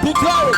Declare it.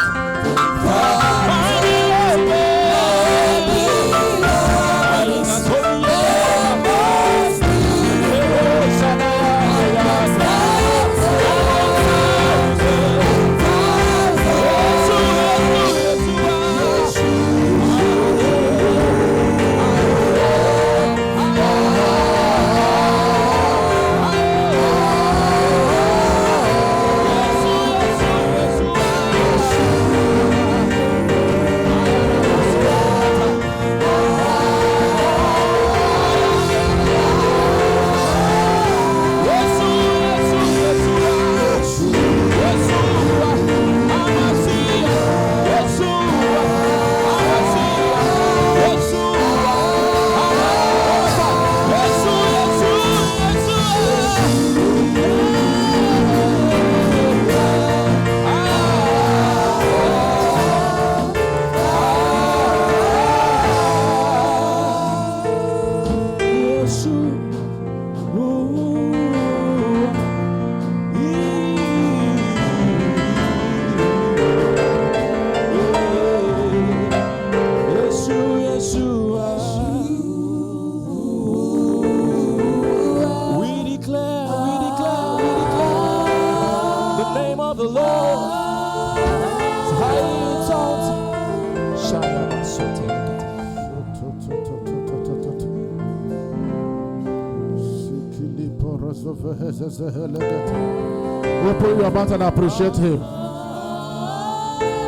Open your mouth and appreciate him.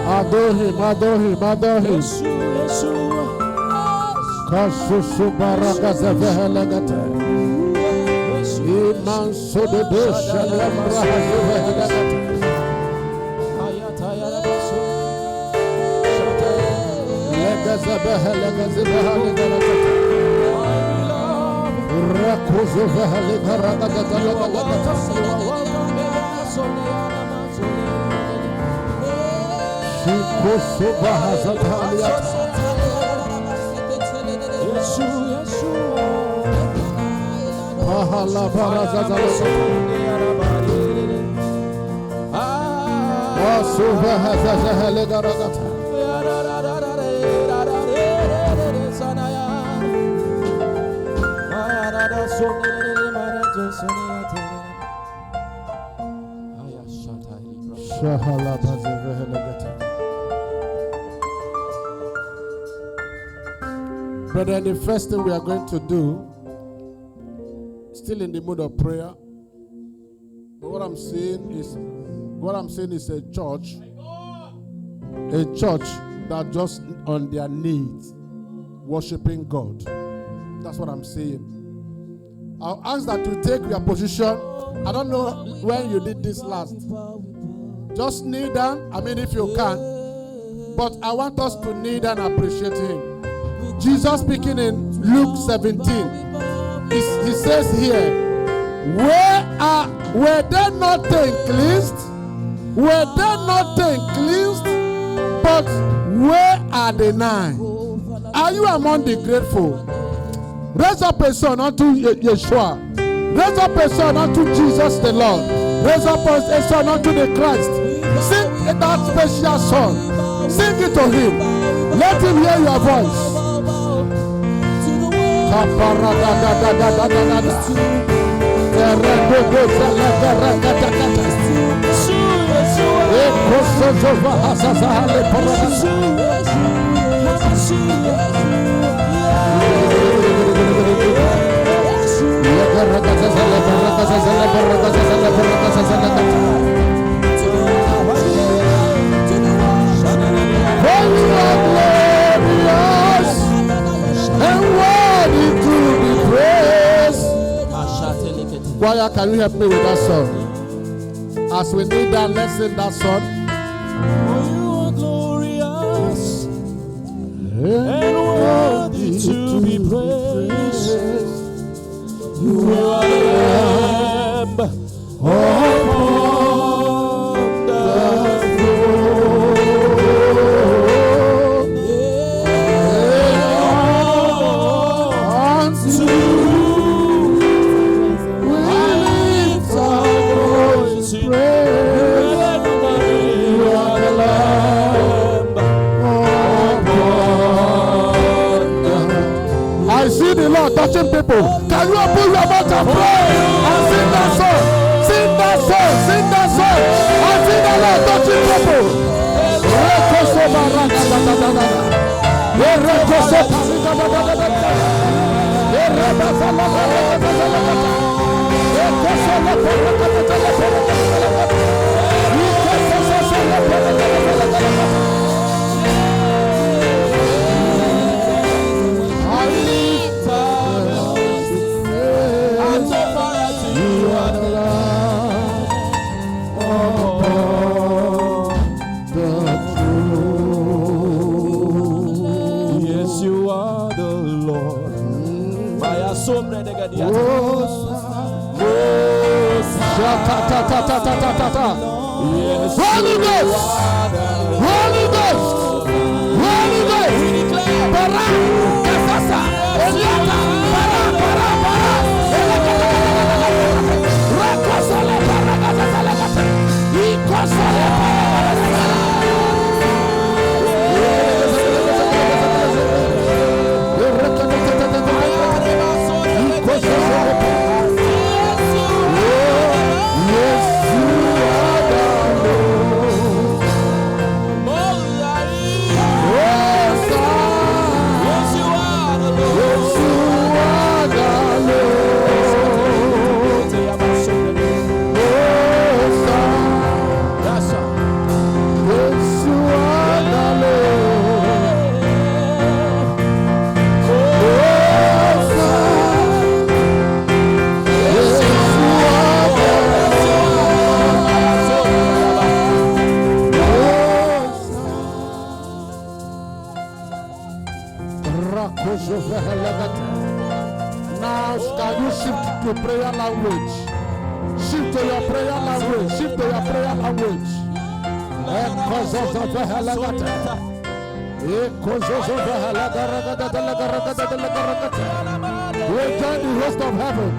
Adore him, adore him, adore him. Kasusu baraka zevehelegate. Iman sododo shalembra hazevehelegate. Legazevehelegate. Brother, the first thing we are going to do, still in the mood of prayer, but what I'm saying is a church that just on their knees worshiping God. That's what I'm saying. I'll ask that you take your position. I don't know when you did this last. Just kneel down, if you can. But I want us to kneel down and appreciate him. Jesus speaking in Luke 17, he says here, were they not cleansed? Were they not cleansed? But where are the 9? Are you among the grateful? Raise up a son unto Yeshua. Raise up a son unto Jesus the Lord. Raise up a son unto the Christ. Sing that special song. Sing it to him. Let him hear your voice. Choir, can you help me with that song? As we need that, let's sing that song. For you are glorious and worthy to be praised. You are the Lamb upon the throne. are touching people. Can you open your mouth and pray and sing that song? Sing that song. Sing that song. And sing the Lord touching people. Yes, Holy Ghost, Holy Ghost, Holy Ghost. Para, Kasasa, Eliata, para, Rakosole, para, Kasasa, Ikosole, Now, can you shift to prayer language? Shift to your prayer language. Shift to your prayer language. We join the host of heaven.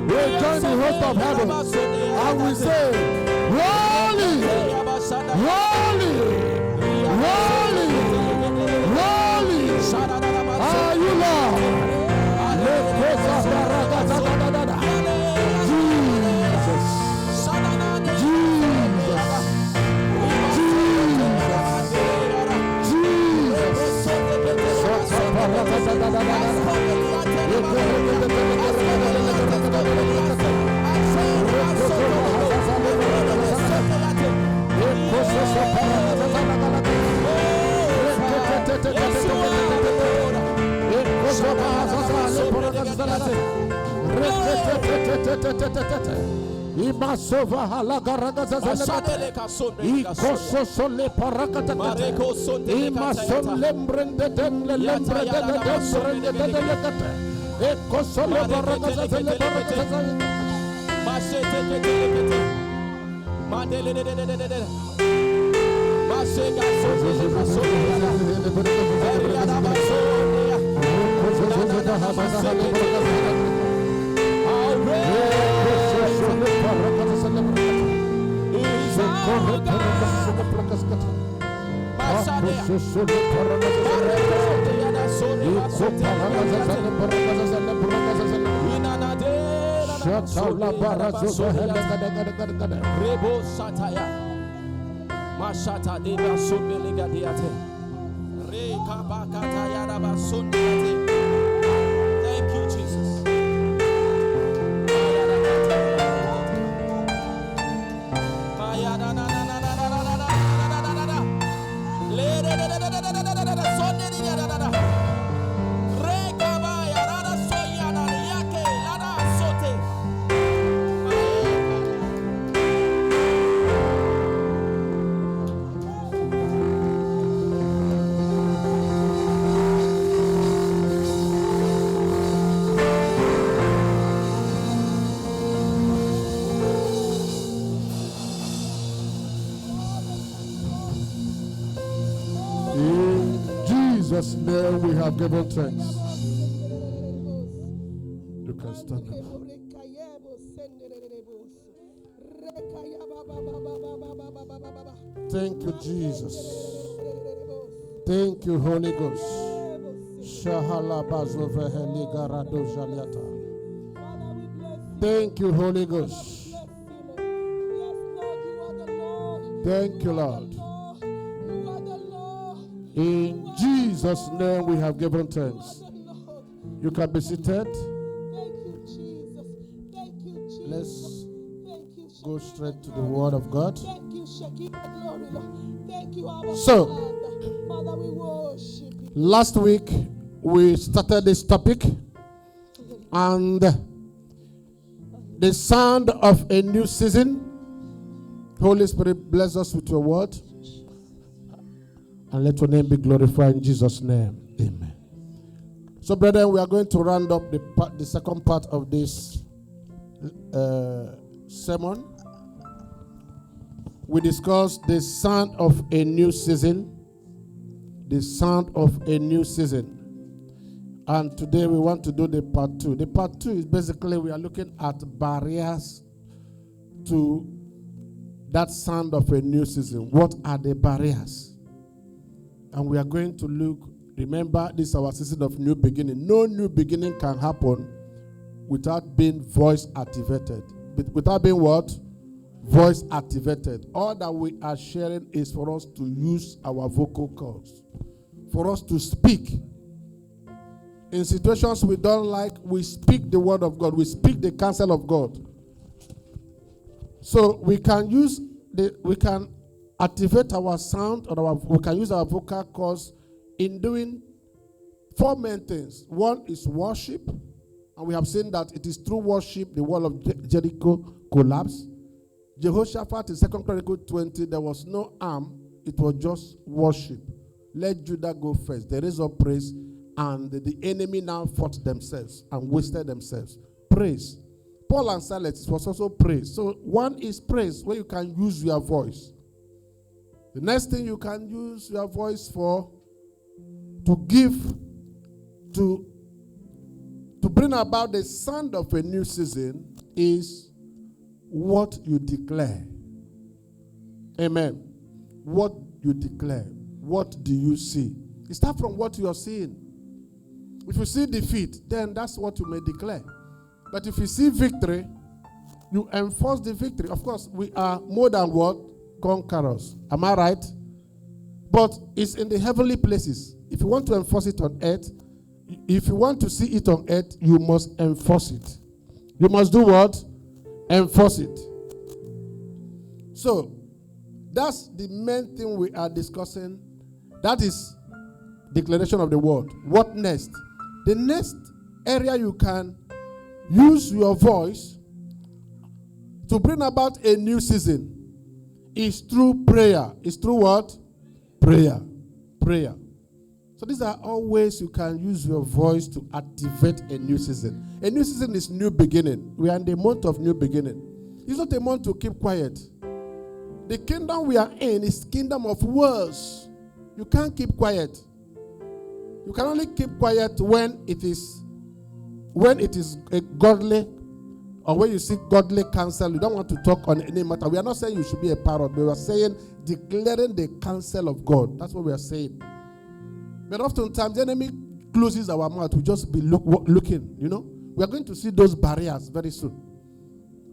We join the host of heaven. And we say, Holy, Holy, Holy, Holy are you, Lord? Imasova halagaragazazalekate ikososole parakatakate imasolembrendedemle lembrendedembrendedemlekate ekosole paragazazale paragazazale maseteketelekete madelelelelelele masegasozelegasozeleada eriadabasodea Thank you, Jesus. In Jesus' name we have given thanks. You can stand up. Thank you, Jesus. Thank you, Holy Ghost. Thank you, Holy Ghost. Thank you, Lord. In Jesus' name we have given thanks. You can be seated. Let's go straight to the Word of God. So, last week we started this topic, and the sound of a new season. Holy Spirit, bless us with your word, and let your name be glorified in Jesus' name. Amen. So, brethren, we are going to round up the second part of this sermon. We discussed the sound of a new season. The sound of a new season. And today we want to do the part 2. The part 2 is basically we are looking at barriers to that sound of a new season. What are the barriers? And we are going to look, remember, this is our season of new beginning. No new beginning can happen without being voice activated. Without being what? Voice activated. All that we are sharing is for us to use our vocal cords, for us to speak. In situations we don't like, we speak the word of God. We speak the counsel of God. So we can activate our sound, or we can use our vocal cords in doing 4 main things. One is worship, and we have seen that it is through worship the wall of Jericho collapsed. Jehoshaphat in 2 Chronicles 20, there was no arm, it was just worship. Let Judah go first. There is a praise, and the enemy now fought themselves and wasted themselves. Praise. Paul and Silas was also praise. So one is praise, where you can use your voice. The next thing you can use your voice for, to give, to bring about the sound of a new season, is what you declare. Amen. What you declare. What do you see? It starts from what you are seeing. If you see defeat, then that's what you may declare. But if you see victory, you enforce the victory. Of course, we are more than what? Conquerors. Am I right? But it's in the heavenly places. If you want to enforce it on earth, if you want to see it on earth, you must enforce it. You must do what? Enforce it. So, that's the main thing we are discussing. That is declaration of the word. What next? The next area you can use your voice to bring about a new season is through prayer. It's through what? Prayer. Prayer. So these are all ways you can use your voice to activate a new season. A new season is new beginning. We are in the month of new beginning. It's not a month to keep quiet. The kingdom we are in is kingdom of words. You can't keep quiet. You can only keep quiet when it is a godly, or when you seek godly counsel. You don't want to talk on any matter. We are not saying you should be a parrot, but we are saying declaring the counsel of God. That's what we are saying. But oftentimes the enemy closes our mouth. We just be looking, We are going to see those barriers very soon.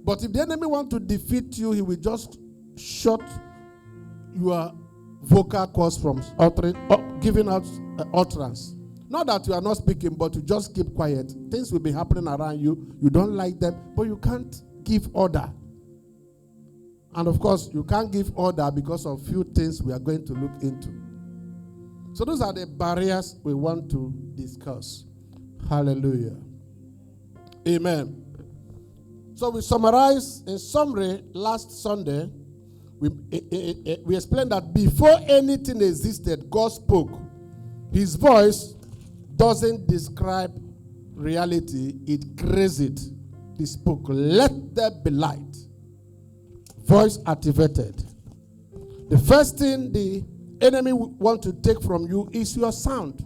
But if the enemy wants to defeat you, he will just shut your vocal cords from giving out utterance. Not that you are not speaking, but you just keep quiet. Things will be happening around you. You don't like them, but you can't give order. And of course, you can't give order because of few things we are going to look into. So those are the barriers we want to discuss. Hallelujah. Amen. So we summarize in summary last Sunday. We explained that before anything existed, God spoke. His voice doesn't describe reality, it creates it. He spoke, let there be light. Voice activated. The first thing the enemy want to take from you is your sound.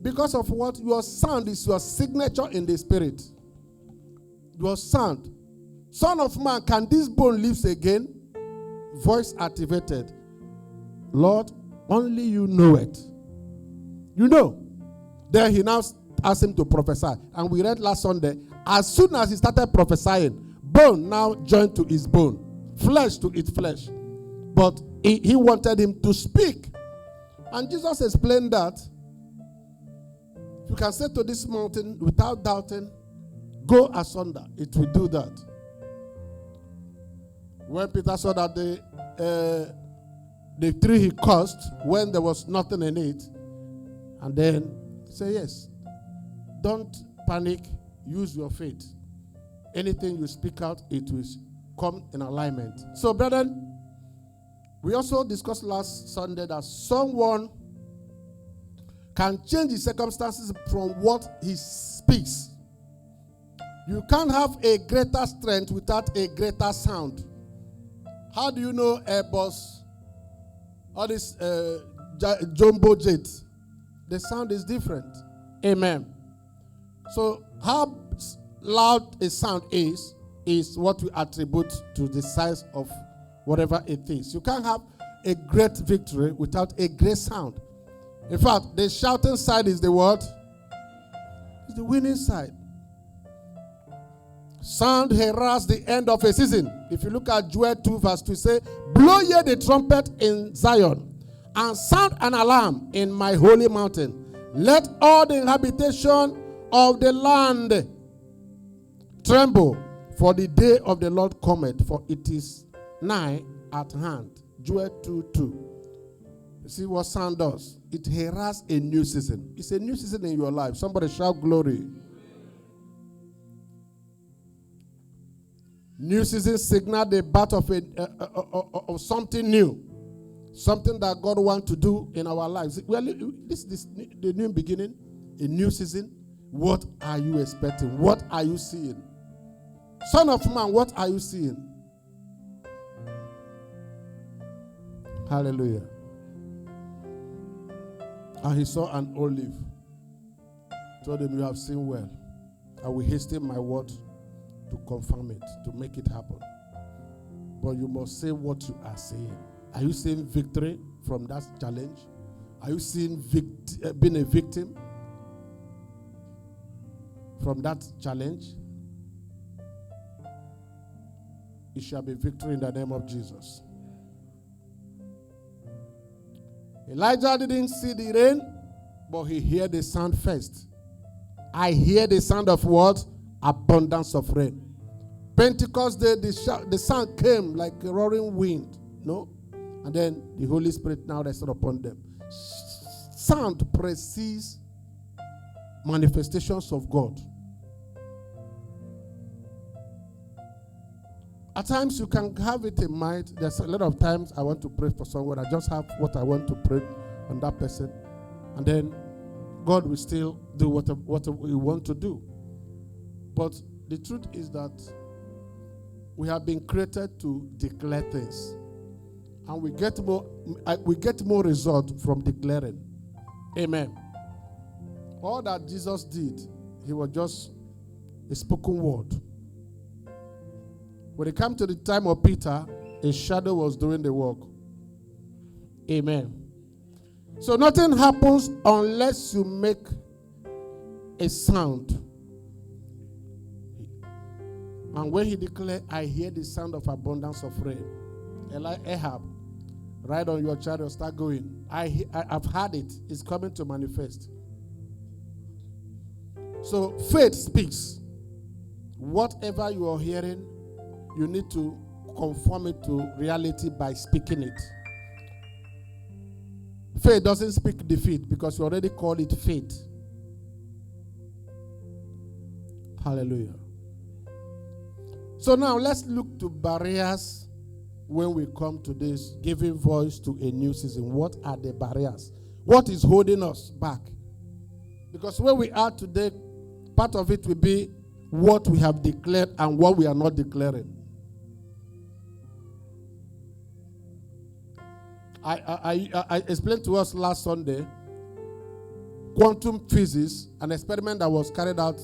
Because of what? Your sound is your signature in the spirit. Your sound. Son of man, can this bone live again? Voice activated. Lord, only you know it. You know. Then he now asked him to prophesy. And we read last Sunday, as soon as he started prophesying, bone now joined to his bone, flesh to its flesh. But he wanted him to speak. And Jesus explained that you can say to this mountain without doubting, go asunder. It will do that. When Peter saw that the tree he cursed, when there was nothing in it, and then say, yes, don't panic, use your faith. Anything you speak out, it will come in alignment. So, brethren, we also discussed last Sunday that someone can change his circumstances from what he speaks. You can't have a greater strength without a greater sound. How do you know Airbus, all this jumbo jet? The sound is different. Amen. So how loud a sound is what we attribute to the size of whatever it is. You can't have a great victory without a great sound. In fact, the shouting side is the what? It's the winning side. Sound harass the end of a season. If you look at Joel 2 verse 2, say, blow ye the trumpet in Zion, and sound an alarm in my holy mountain. Let all the habitation of the land tremble, for the day of the Lord cometh, for it is nigh at hand. Joel 2:2. You see what sound does? It heralds a new season. It's a new season in your life. Somebody shout glory. New season signal the birth of something new. Something that God wants to do in our lives. Well, this is the new beginning, a new season. What are you expecting? What are you seeing? Son of man, what are you seeing? Hallelujah. And he saw an olive. Told him, you have seen well. I will hasten my word to confirm it, to make it happen. But you must say what you are saying. Are you seeing victory from that challenge? Are you seeing being a victim from that challenge? It shall be victory in the name of Jesus. Elijah didn't see the rain, but he heard the sound first. I hear the sound of what? Abundance of rain. Pentecost Day, the sound came like a roaring wind. No? And then the Holy Spirit now rested upon them. Sound precedes manifestations of God. At times you can have it in mind. There's a lot of times I want to pray for someone. I just have what I want to pray on that person. And then God will still do what we want to do. But the truth is that we have been created to declare things. And we get more result from declaring. Amen. All that Jesus did, he was just a spoken word. When it came to the time of Peter, a shadow was doing the work. Amen. So nothing happens unless you make a sound. And when he declared, I hear the sound of abundance of rain. Ahab, ride on your chariot, start going. I've heard it. It's coming to manifest. So faith speaks. Whatever you are hearing, you need to conform it to reality by speaking it. Faith doesn't speak defeat because you already call it faith. Hallelujah. So now let's look to barriers when we come to this giving voice to a new season. What are the barriers? What is holding us back? Because where we are today, part of it will be what we have declared and what we are not declaring. I explained to us last Sunday quantum physics, an experiment that was carried out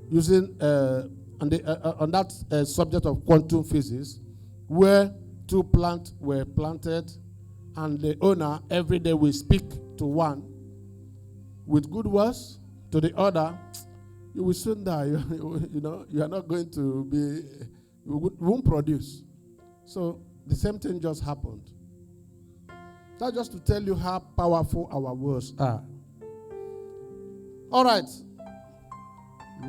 using on that subject of quantum physics, where 2 plants were planted, and the owner every day will speak to one with good words to the other, you will soon die. You are not going to be, you won't produce. So the same thing just happened. That's just to tell you how powerful our words are. All right.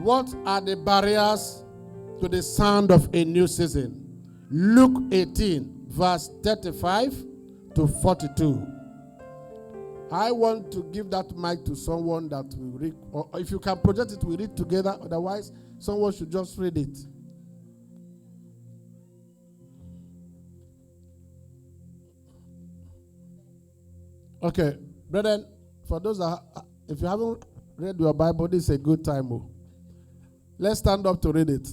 What are the barriers to the sound of a new season? Luke 18, verse 35 to 42. I want to give that mic to someone that will read, or if you can project it, we read together. Otherwise, someone should just read it. Okay, brethren, for those that, if you haven't read your Bible, this is a good time. Let's stand up to read it.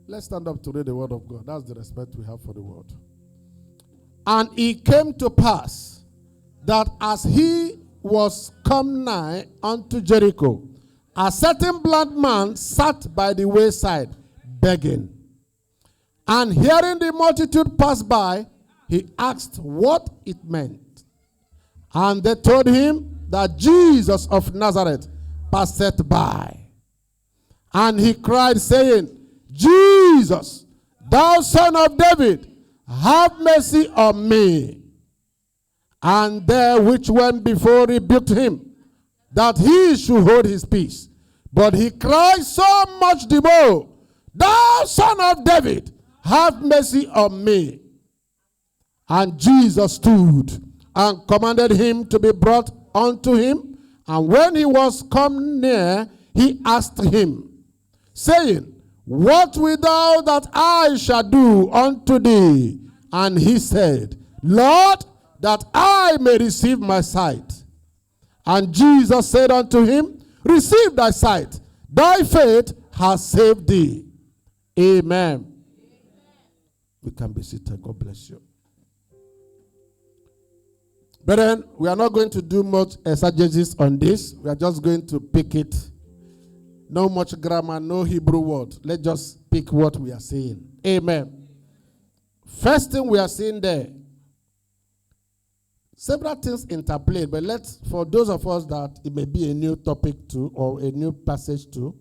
Let's stand up to read the word of God. That's the respect we have for the word. And it came to pass that as he was come nigh unto Jericho, a certain blind man sat by the wayside, begging. And hearing the multitude pass by, he asked what it meant. And they told him that Jesus of Nazareth passed by. And he cried, saying, Jesus, thou son of David, have mercy on me. And they which went before rebuked him, that he should hold his peace. But he cried so much the more, thou son of David, have mercy on me. And Jesus stood and commanded him to be brought unto him. And when he was come near, he asked him, saying, what wilt thou that I shall do unto thee? And he said, Lord, that I may receive my sight. And Jesus said unto him, receive thy sight. Thy faith has saved thee. Amen. We can be seated. God bless you. Brethren, we are not going to do much exegesis on this. We are just going to pick it. No much grammar, no Hebrew word. Let's just pick what we are saying. Amen. First thing we are seeing there, several things interplayed, but for those of us that it may be a new topic too, or a new passage too,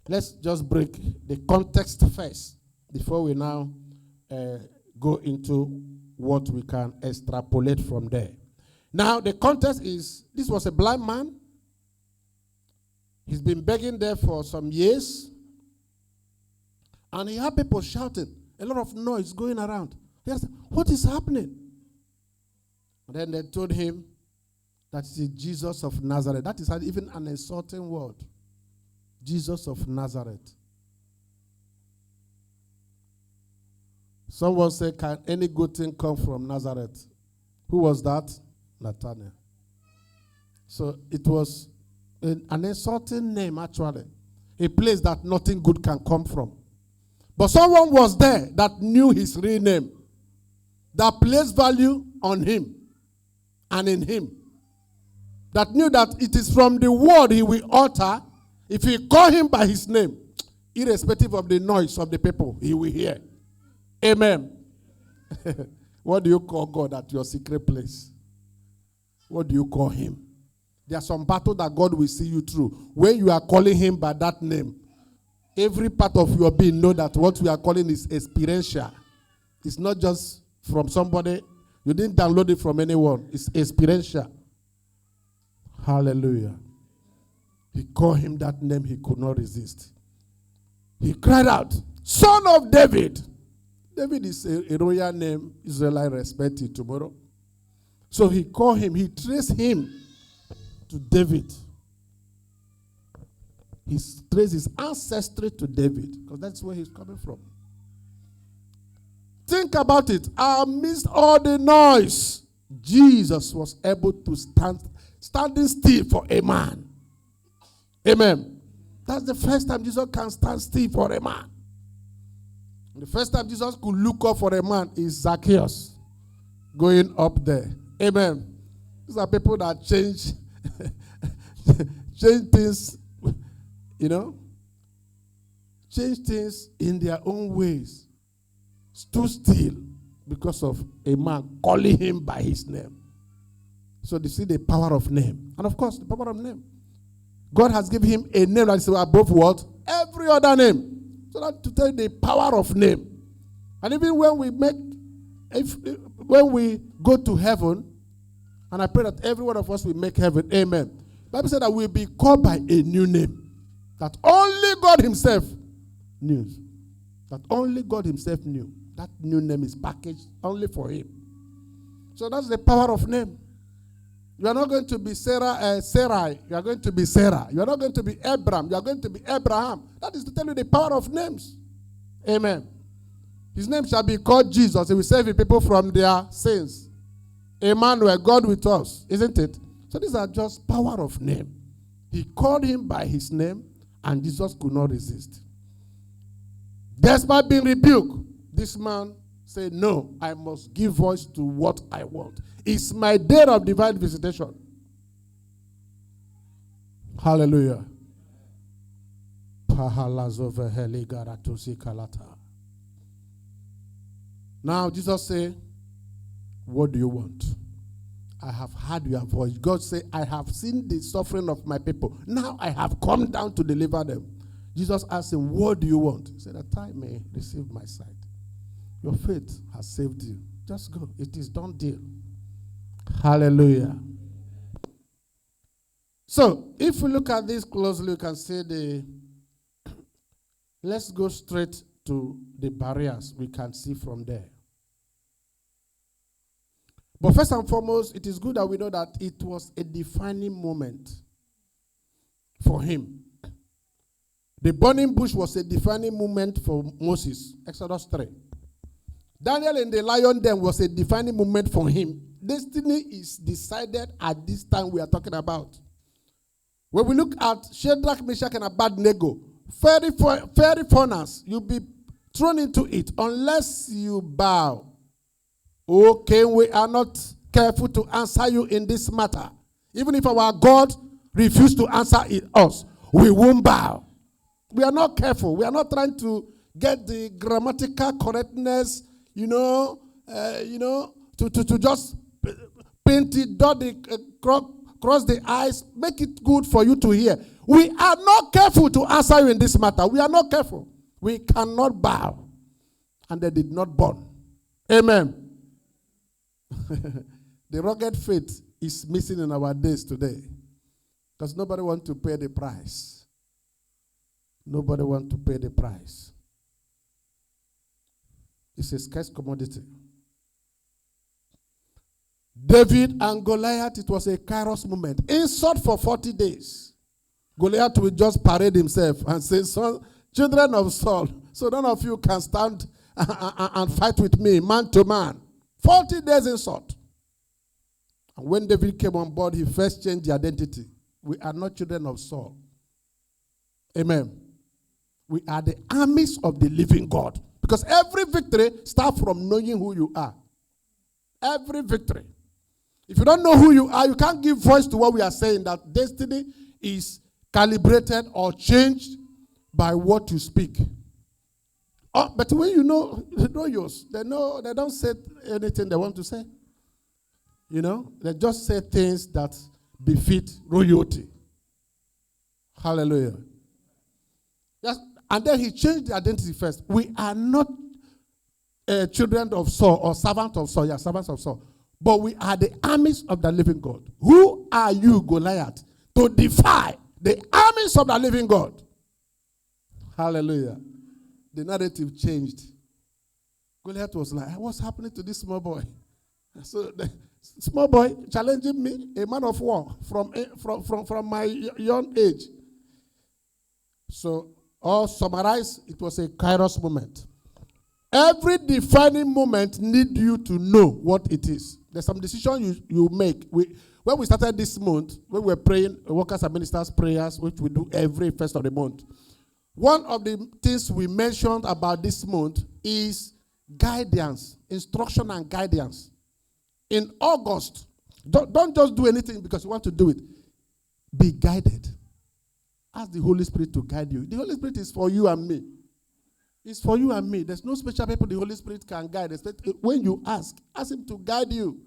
let's just break the context first before we now go into what we can extrapolate from there. Now, the context is, this was a blind man. He's been begging there for some years. And he had people shouting, a lot of noise going around. He asked, what is happening? And then they told him that it is Jesus of Nazareth. That is even an insulting word. Jesus of Nazareth. Someone said, can any good thing come from Nazareth? Who was that? Nathanael. So it was an insulting name, actually. A place that nothing good can come from. But someone was there that knew his real name, that placed value on him and in him, that knew that it is from the word he will utter. If you call him by his name, irrespective of the noise of the people, he will hear. Amen. What do you call God at your secret place? What do you call him? There are some battles that God will see you through. When you are calling him by that name, every part of your being know that what we are calling is experiential. It's not just from somebody. You didn't download it from anyone. It's experiential. Hallelujah. He called him that name he could not resist. He cried out, Son of David. David is a royal name. Israelites respect it tomorrow. So he called him. He traced him to David. He traced his ancestry to David, because that's where he's coming from. Think about it. Amidst all the noise, Jesus was able to standing still for a man. Amen. That's the first time Jesus can stand still for a man. The first time Jesus could look up for a man is Zacchaeus going up there. Amen. These are people that change things, change things in their own ways. Stood still because of a man calling him by his name. So you see the power of name. And of course, the power of name. God has given him a name that is above what? Every other name. So that to tell you the power of name. And even when we go to heaven, and I pray that every one of us will make heaven, amen. The Bible said that we'll be called by a new name that only God himself knew. That only God himself knew. That new name is packaged only for him. So that's the power of name. You are not going to be Sarai. You are going to be Sarah. You are not going to be Abram. You are going to be Abraham. That is to tell you the power of names. Amen. His name shall be called Jesus. He will save the people from their sins. Emmanuel, God with us. Isn't it? So these are just power of name. He called him by his name, and Jesus could not resist. Despite being rebuked, this man said, no, I must give voice to what I want. It's my day of divine visitation. Hallelujah. Now Jesus said, what do you want? I have heard your voice. God said, I have seen the suffering of my people. Now I have come down to deliver them. Jesus asked him, what do you want? He said, that I may receive my sight. Your faith has saved you. Just go. It is done deal. Hallelujah. So, if we look at this closely, we can see let's go straight to the barriers we can see from there. But first and foremost, it is good that we know that it was a defining moment for him. The burning bush was a defining moment for Moses. Exodus 3. Daniel in the lion den was a defining moment for him. Destiny is decided at this time we are talking about. When we look at Shadrach, Meshach, and Abednego, fiery furnace, you'll be thrown into it unless you bow. Okay, we are not careful to answer you in this matter. Even if our God refused to answer us, we won't bow. We are not careful. We are not trying to get the grammatical correctness, to just paint it, dot the, cross the eyes, make it good for you to hear. We are not careful to answer you in this matter. We are not careful. We cannot bow. And they did not burn. Amen. The rugged faith is missing in our days today. Because nobody wants to pay the price. Nobody wants to pay the price. It's a scarce commodity. David and Goliath, it was a kairos moment. Insult for 40 days. Goliath will just parade himself and say, son, children of Saul, so none of you can stand and fight with me, man to man. 40 days insult. And when David came on board, he first changed the identity. We are not children of Saul. Amen. We are the armies of the living God. Because every victory starts from knowing who you are. Every victory. If you don't know who you are, you can't give voice to what we are saying, that destiny is calibrated or changed by what you speak. Oh, but when you know yours, they don't say anything they want to say. They just say things that befit royalty. Hallelujah. Yes, and then he changed the identity first. We are not children of Saul or servants of Saul. Yeah, servants of Saul. But we are the armies of the living God. Who are you, Goliath, to defy the armies of the living God? Hallelujah. The narrative changed. Goliath was like, what's happening to this small boy? So the small boy challenging me, a man of war from my young age. So, all summarized, it was a kairos moment. Every defining moment needs you to know what it is. There's some decision you make. When we started this month, when we were praying, workers and ministers prayers, which we do every first of the month, one of the things we mentioned about this month is guidance, instruction and guidance. In August, don't just do anything because you want to do it. Be guided. Ask the Holy Spirit to guide you. The Holy Spirit is for you and me. It's for you and me. There's no special people the Holy Spirit can guide. When you ask him to guide you.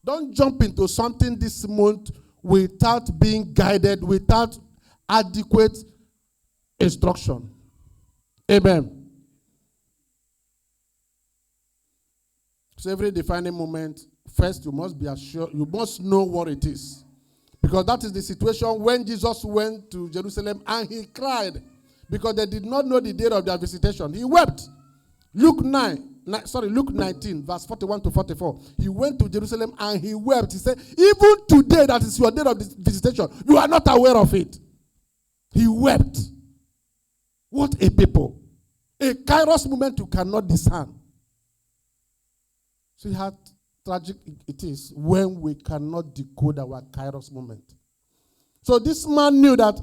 Don't jump into something this month without being guided, without adequate instruction. Amen. So every defining moment, first you must be assured, you must know what it is. Because that is the situation when Jesus went to Jerusalem and he cried because they did not know the day of their visitation. He wept. Luke 19, verse 41 to 44. He went to Jerusalem and he wept. He said, even today that is your day of visitation, you are not aware of it. He wept. What a people. A kairos moment you cannot discern. See how tragic it is when we cannot decode our kairos moment. So this man knew that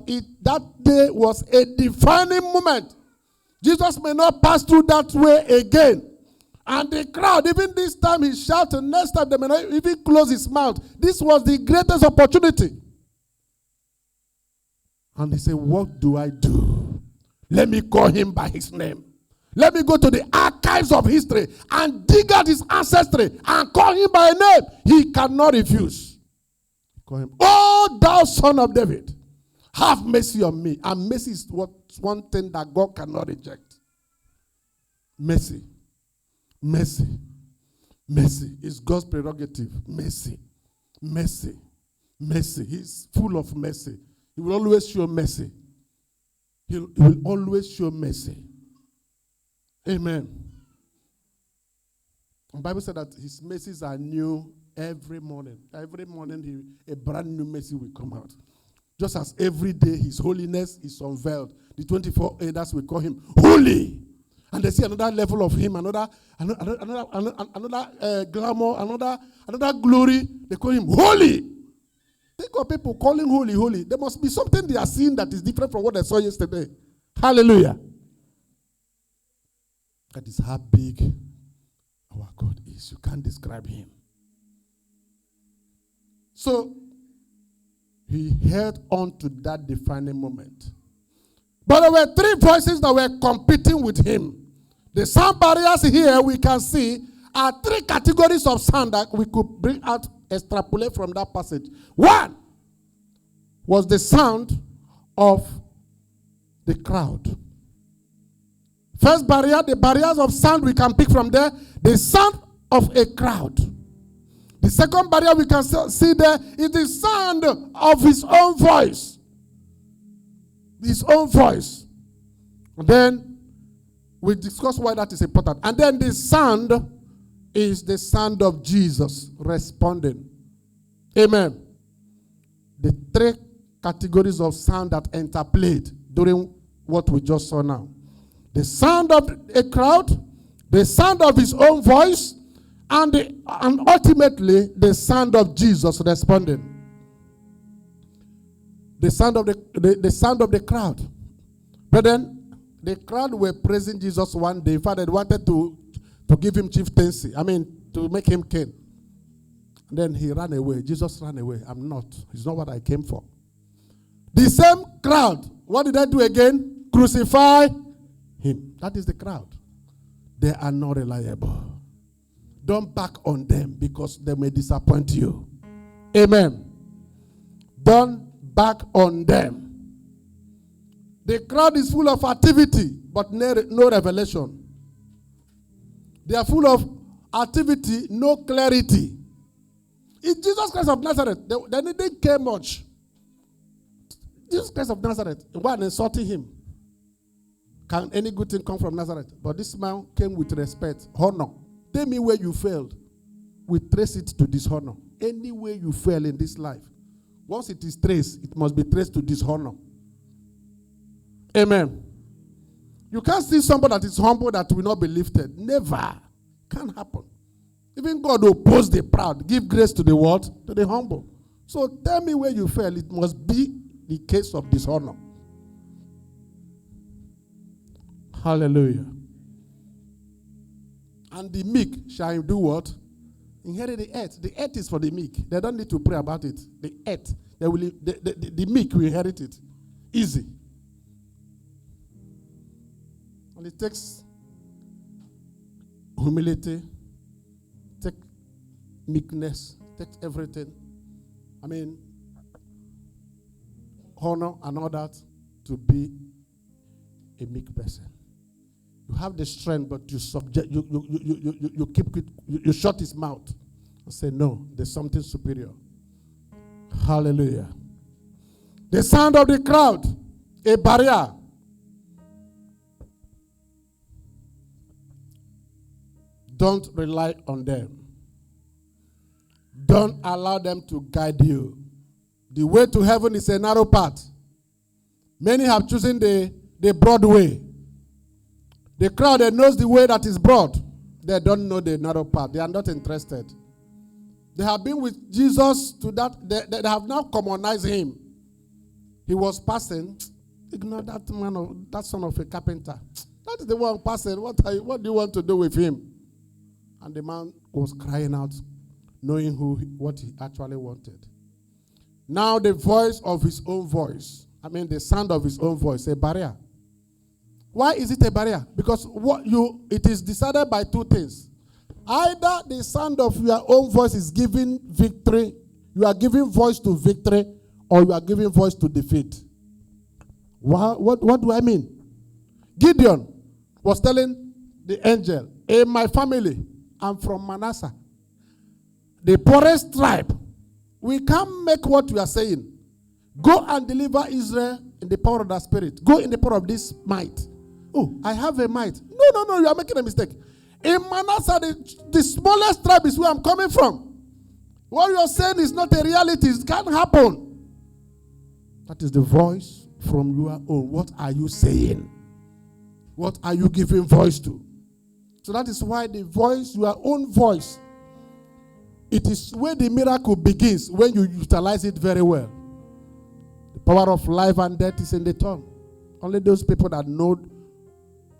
that day was a defining moment. Jesus may not pass through that way again. And the crowd, even this time he shouted, next time they may not even close his mouth. This was the greatest opportunity. And he said, what do I do? Let me call him by his name. Let me go to the archives of history and dig out his ancestry and call him by name. He cannot refuse. Call him, oh, thou son of David, have mercy on me. And mercy is one thing that God cannot reject. Mercy. Mercy. Mercy is God's prerogative. Mercy. Mercy. Mercy. He's full of mercy. He will always show mercy. He will always show mercy. Amen. The Bible said that his mercies are new every morning. Every morning a brand new mercy will come out. Just as every day his holiness is unveiled. The 24 elders will call him holy. And they see another level of him, another glamour, another glory. They call him holy. Think of people calling holy, holy. There must be something they are seeing that is different from what they saw yesterday. Hallelujah. That is how big our God is. You can't describe him. So, he held on to that defining moment. But there were three voices that were competing with him. The sound barriers here we can see are three categories of sound that we could bring out, extrapolate from that passage. One was the sound of the crowd. First barrier, the barriers of sound we can pick from there, the sound of a crowd. The second barrier we can see there is the sound of his own voice. His own voice. And then we discuss why that is important. And then the sound is the sound of Jesus responding. Amen. The three categories of sound that interplayed during what we just saw now. The sound of a crowd, the sound of his own voice, and ultimately the sound of Jesus responding. The sound of the sound of the crowd. But then the crowd were praising Jesus one day. In fact, they wanted to give him chieftaincy. To make him king. Then he ran away. Jesus ran away. I'm not. It's not what I came for. The same crowd. What did they do again? Crucify him. That is the crowd. They are not reliable. Don't back on them because they may disappoint you. Amen. Don't back on them. The crowd is full of activity, but no revelation. They are full of activity, no clarity. In Jesus Christ of Nazareth, they didn't care much. Jesus Christ of Nazareth, one insulting him. Can any good thing come from Nazareth? But this man came with respect, honor. Tell me where you failed. We trace it to dishonor. Any way you fail in this life, once it is traced, it must be traced to dishonor. Amen. You can't see somebody that is humble that will not be lifted. Never. Can't happen. Even God will oppose the proud. Give grace to the what? To the humble. So tell me where you fail. It must be the case of dishonor. Hallelujah. And the meek shall do what? Inherit the earth. The earth is for the meek. They don't need to pray about it. The earth. The meek will inherit it. Easy. And it takes humility, take meekness, takes everything. Honor and all that to be a meek person. You have the strength, but you keep it, you shut his mouth and say, no, there's something superior. Hallelujah. The sound of the crowd, a barrier. Don't rely on them. Don't allow them to guide you. The way to heaven is a narrow path. Many have chosen the broad way. The crowd that knows the way that is broad, they don't know the narrow path. They are not interested. They have been with Jesus to that. They have now commonized him. He was passing. Ignore that man, that son of a carpenter. That is the one passing. What do you want to do with him? And the man was crying out, knowing what he actually wanted. Now the voice of his own voice, the sound of his own voice, a barrier. Why is it a barrier? Because it is decided by two things. Either the sound of your own voice is giving victory, you are giving voice to victory, or you are giving voice to defeat. What do I mean? Gideon was telling the angel, in my family, I'm from Manasseh, the poorest tribe. We can't make what we are saying. Go and deliver Israel in the power of the Spirit. Go in the power of this might. Oh, I have a might. No, you are making a mistake. In Manasseh, the smallest tribe is where I'm coming from. What you are saying is not a reality. It can't happen. That is the voice from your own. What are you saying? What are you giving voice to? So that is why the voice, your own voice, it is where the miracle begins, when you utilize it very well. The power of life and death is in the tongue. Only those people that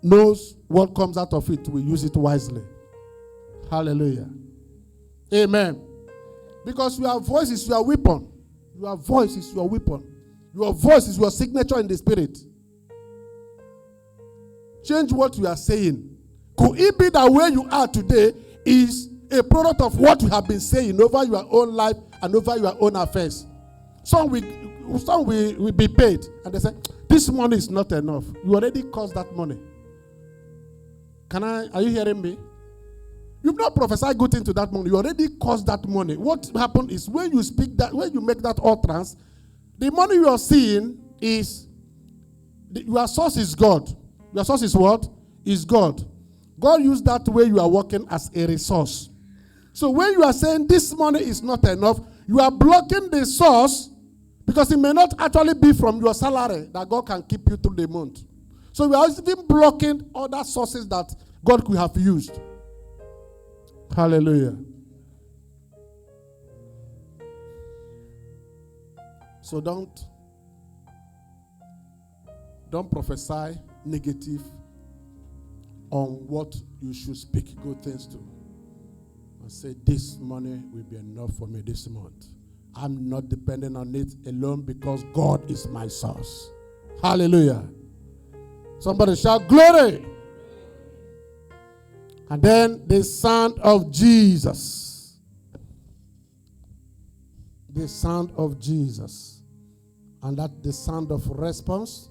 knows what comes out of it will use it wisely. Hallelujah. Amen. Because your voice is your weapon. Your voice is your weapon. Your voice is your signature in the spirit. Change what you are saying. Could it be that where you are today is a product of what you have been saying over your own life and over your own affairs? Some will be paid, and they say, this money is not enough. You already caused that money. Are you hearing me? You've not prophesied good into that money. You already caused that money. What happened is when you speak that, when you make that utterance, the money you are seeing is, your source is God. Your source is what? Is God. God used that way you are working as a resource. So when you are saying this money is not enough, you are blocking the source, because it may not actually be from your salary that God can keep you through the month. So we are even blocking other sources that God could have used. Hallelujah. So don't prophesy negative on what you should speak good things to. And say, this money will be enough for me this month. I'm not dependent on it alone, because God is my source. Hallelujah. Somebody shout glory. And then the sound of Jesus. The sound of Jesus. And that the sound of response,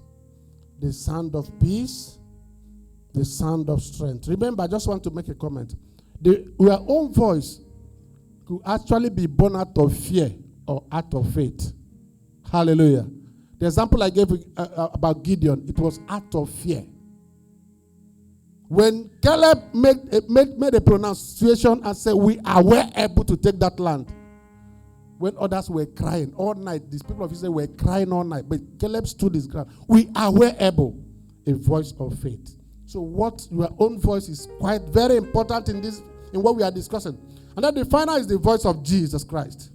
the sound of peace, the sound of strength. Remember, I just want to make a comment. Your own voice could actually be born out of fear or out of faith. Hallelujah. The example I gave about Gideon, it was out of fear. When Caleb made a pronunciation and said, we are well able to take that land, when others were crying all night, these people of Israel were crying all night, but Caleb stood his ground. We are well able. A voice of faith. So what your own voice is quite very important in what we are discussing. And then the final is the voice of Jesus Christ.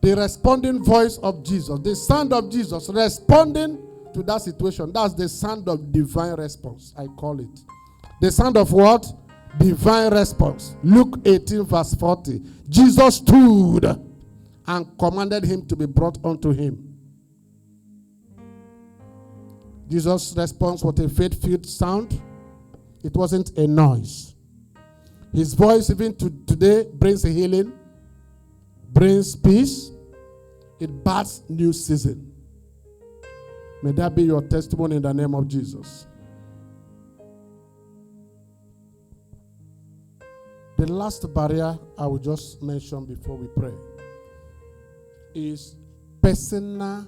The responding voice of Jesus. The sound of Jesus responding to that situation. That's the sound of divine response, I call it. The sound of what? Divine response. Luke 18 verse 40. Jesus stood and commanded him to be brought unto him. Jesus' response was a faith-filled sound. It wasn't a noise. His voice even today brings a healing. brings peace. It births new season. May that be your testimony in the name of Jesus. The last barrier I will just mention before we pray is personal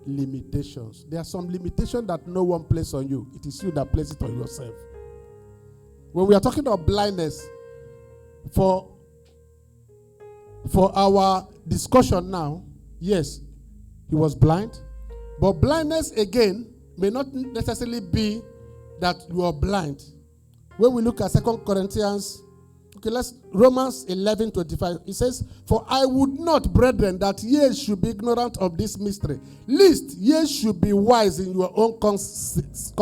limitations. There are some limitations that no one places on you. It is you that places it on yourself. When we are talking about blindness, for our discussion now, yes, he was blind. But blindness again may not necessarily be that you are blind. When we look at 2 Corinthians, Romans 11:25, it says, "For I would not, brethren, that ye should be ignorant of this mystery, lest ye should be wise in your own conscience,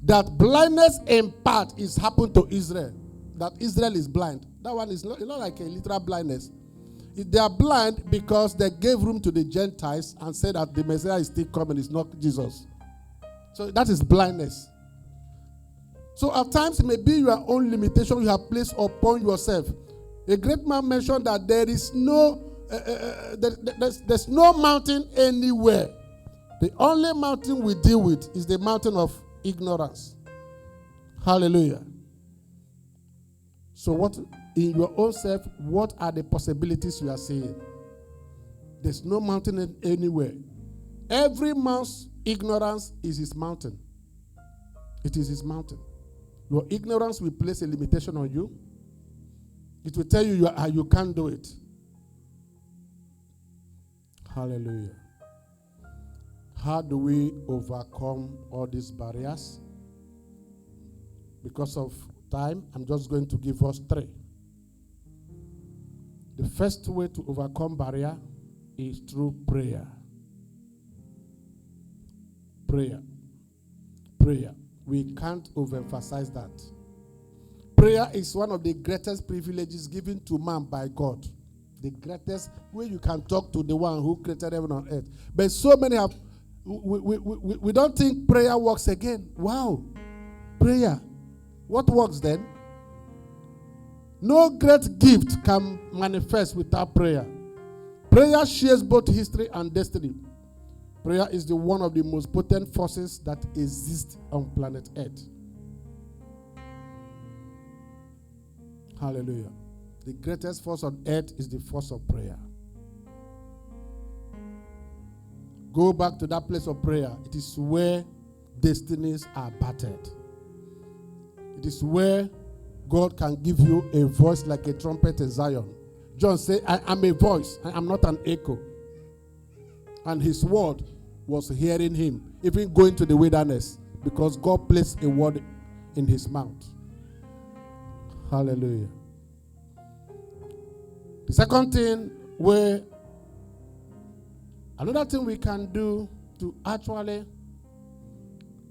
that blindness in part is happened to Israel." That Israel is blind. That one is not like a literal blindness. They are blind because they gave room to the Gentiles and said that the Messiah is still coming, it's not Jesus. So that is blindness. So at times it may be your own limitation you have placed upon yourself. A great man mentioned that there is there's no mountain anywhere. The only mountain we deal with is the mountain of ignorance. Hallelujah. So what in your own self, what are the possibilities you are seeing? There's no mountain anywhere. Every man's ignorance is his mountain. It is his mountain. Your ignorance will place a limitation on you. It will tell you you can't do it. Hallelujah. How do we overcome all these barriers? Because of time, I'm just going to give us 3. The first way to overcome barrier is through prayer. Prayer. Prayer. We can't overemphasize that. Prayer is one of the greatest privileges given to man by God. The greatest way you can talk to the one who created heaven and earth. But so many have, we don't think prayer works again. Wow. Prayer. What works then? No great gift can manifest without prayer. Prayer shares both history and destiny. Prayer is the one of the most potent forces that exist on planet Earth. Hallelujah. The greatest force on earth is the force of prayer. Go back to that place of prayer. It is where destinies are battered. It is where God can give you a voice like a trumpet in Zion. John said, I am a voice. I am not an echo. And his word was hearing him, even going to the wilderness, because God placed a word in his mouth. Hallelujah. The second thing, another thing we can do to actually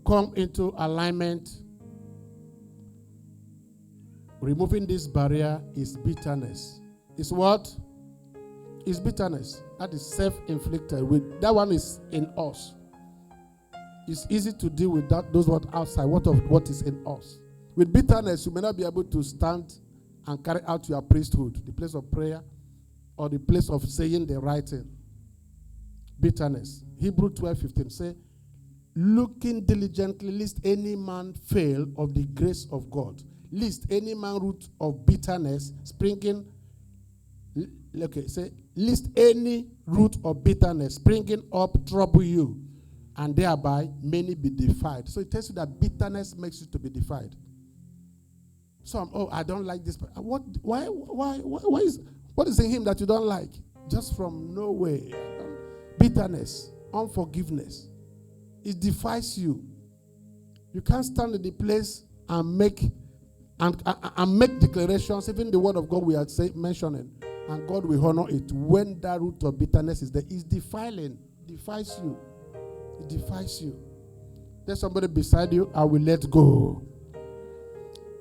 come into alignment, removing this barrier, is bitterness. Is what? Is bitterness. That is self-inflicted. That one is in us. It's easy to deal with those what outside. What is in us? With bitterness, you may not be able to stand and carry out your priesthood, the place of prayer, or the place of saying the right thing. Bitterness. Hebrews 12:15 say, looking diligently, lest any man fail of the grace of God, lest any man root of bitterness springing. Okay, say, lest any root of bitterness springing up trouble you, and thereby many be defiled. So it tells you that bitterness makes you to be defiled. So, I don't like this. What is in him that you don't like? Just from nowhere. Bitterness, unforgiveness. It defies you. You can't stand in the place and make declarations. Even the word of God we are mentioning, and God will honor it. When that root of bitterness is there, it's defiling. Defies you. It defies you. There's somebody beside you. I will let go.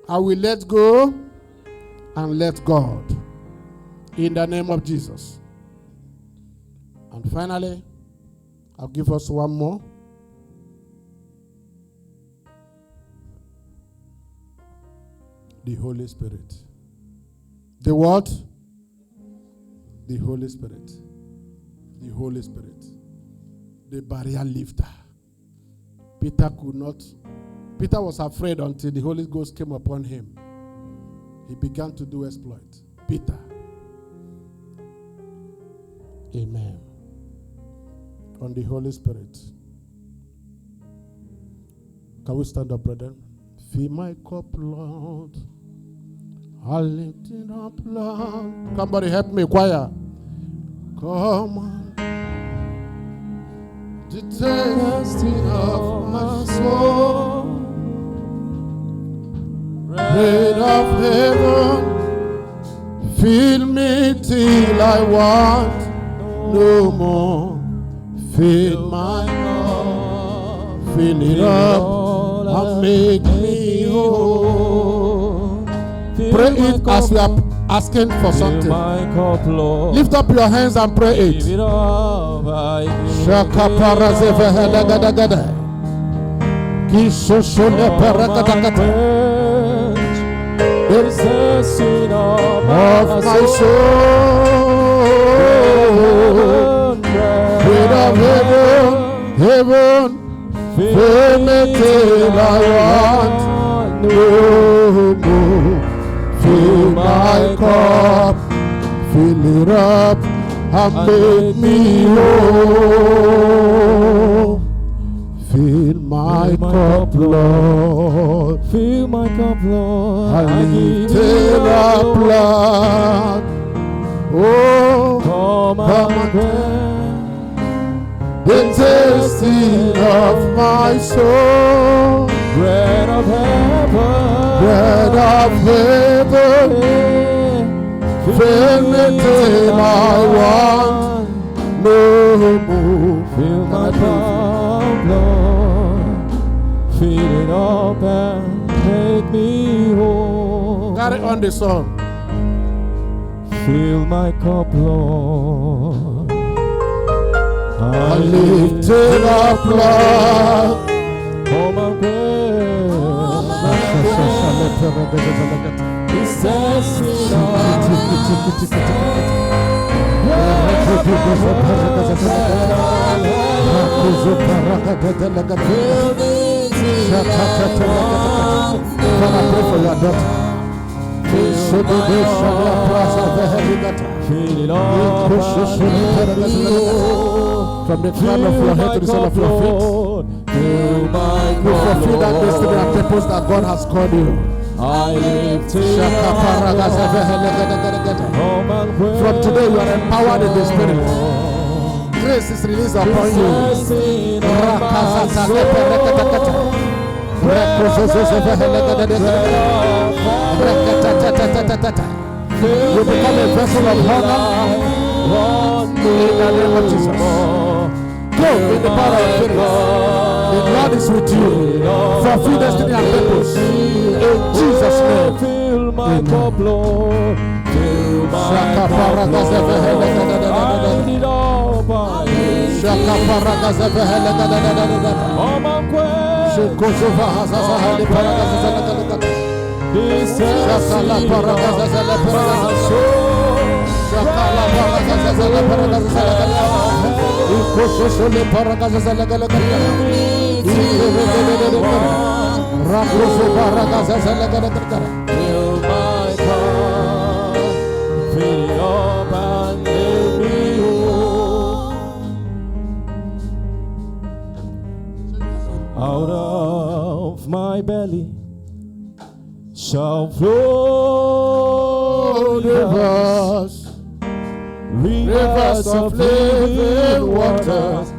I will let go and let God. In the name of Jesus. And finally, I'll give us one more. The Holy Spirit. The what? The Holy Spirit. The Holy Spirit. The barrier lifter. Peter was afraid until the Holy Ghost came upon him. He began to do exploit. Peter. Amen. On the Holy Spirit. Can we stand up, brethren? Fill my cup, Lord. I lift it up, Lord. Somebody help me, choir. Come on. The tasting of my soul. Bread of heaven. Fill me till I want no more. Fill my cup. Fill it up and make me whole. Pray it as we are asking for something. Lift up your hands and pray it. Of my soul, bread of heaven, fill me till I want no more. Fill my cup, fill it up, and make me whole. Fill my cup, Lord. Fill my cup, Lord. I lift it up, Lord. Oh, come and quench the tasting of my soul. Bread of heaven, Bread of heaven, fill me till I want no more. Fill my cup, Lord. Fill it up and make me whole. Carry on the song. Fill my cup, Lord. I lift it up, Lord. Come and quench. It's tasting of Father, pray for your daughter. From the crown of your head to the sole of your feet, you fulfill that destiny and purpose that God has called you. From today you are empowered in the Spirit. Grace is released upon you. You become a vessel of honor in the name of Jesus. Go in the power of Spirit. The Lord is with you. Fulfill destiny and purpose. In Jesus' name. Fill my cup, Lord. Fill my cup, out of my belly shall flow rivers of living waters.